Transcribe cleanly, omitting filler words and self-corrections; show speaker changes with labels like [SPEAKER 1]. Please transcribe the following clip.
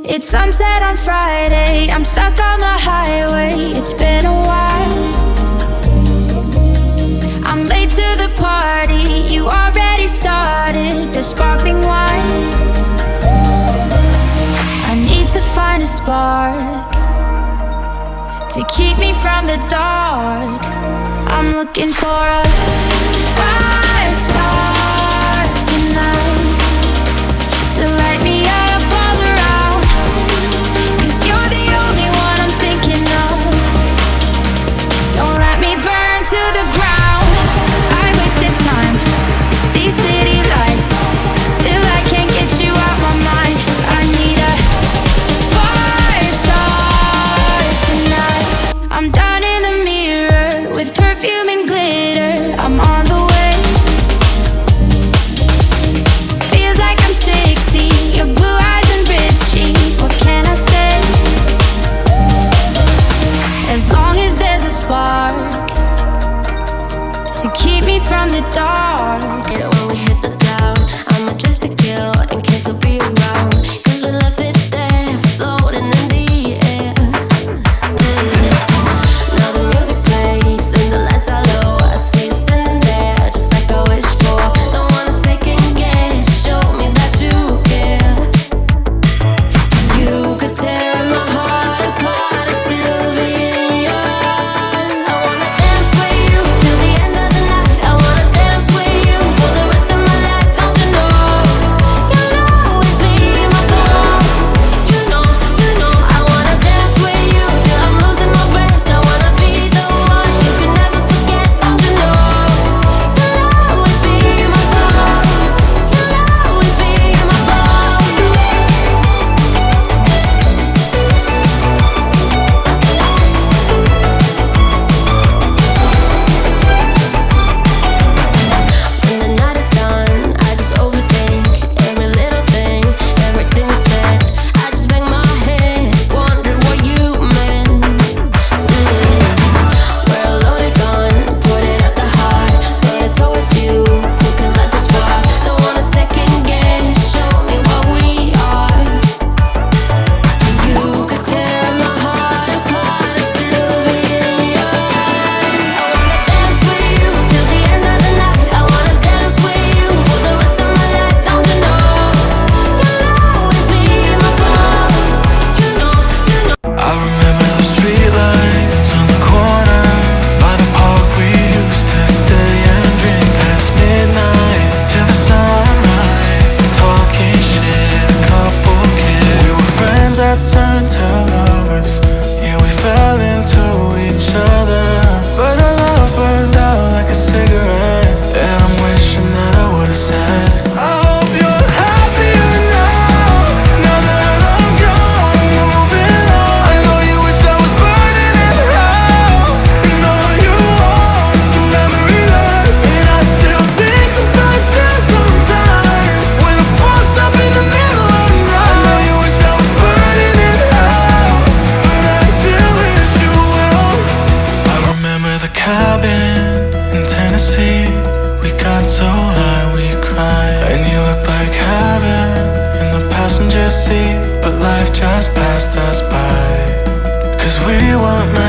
[SPEAKER 1] It's sunset on Friday, I'm stuck on the highway. It's been a while. I'm late to the party, you already started the sparkling wine. I need to find a spark to keep me from the dark. I'm looking for a fire start tonight to light me up all around. 'Cause you're the only one I'm thinking of. Don't let me burn to the ground. I wasted time, these city lights, still I can't get you out my mind. I need a fire start tonight. I'm done in the mirror with perfume and glitter. I'm on the way. Feels like I'm 60, your blue eyes and ripped jeans. What can I say? As long as there's a spark to keep me from the dark.
[SPEAKER 2] When we hit the town, I'ma just to kill in case you'll be around. 'Cause we left it there, floating in the air. Now the music plays and the lights are low. I see you standing there, just like I wished for. Don't wanna second guess, show me that you care. You could tear my heart apart, I still be in your arms. I wanna dance with you till the end of the night. I wanna dance with you for the rest of my life. Don't you know? You'll always be my girl. You know, I wanna dance with you till I'm losing my breath. I wanna be the one you can never forget. Don't you know? You'll always be my girl. You'll always be my girl. When the night is done, I just overthink every little thing, everything you said. I just bang my head, wondering what you meant. We're a loaded gun, put it at the heart, but it's always you who can light the spark. Don't wanna second guess, show me what we are. You could tear my heart apart, I still be in your arms. I wanna dance with you till the end of the night. I wanna dance with you for the rest of my life. Don't you know? You'll always be my girl. You know.
[SPEAKER 3] I remember the streetlights on the corner by the park. We used to stay and drink past midnight till the sunrise, talking shit, a couple kids. We were friends that turned to lovers. Yeah, we fell into each other, but our love burned out like a cigarette. And I'm wishing that I would've said, I hope you're happier now, now that I'm gone, moving on. I know you wish I was burning in hell, and all you want is the memory left. And I still think about you sometimes when I'm fucked up in the middle of the night. I know you wish I was burning in hell, but I still wish you well. I remember the cabin in Tennessee. We got so high we cried, and you looked like heaven in the passenger seat, but life just passed us by. 'Cause we weren't meant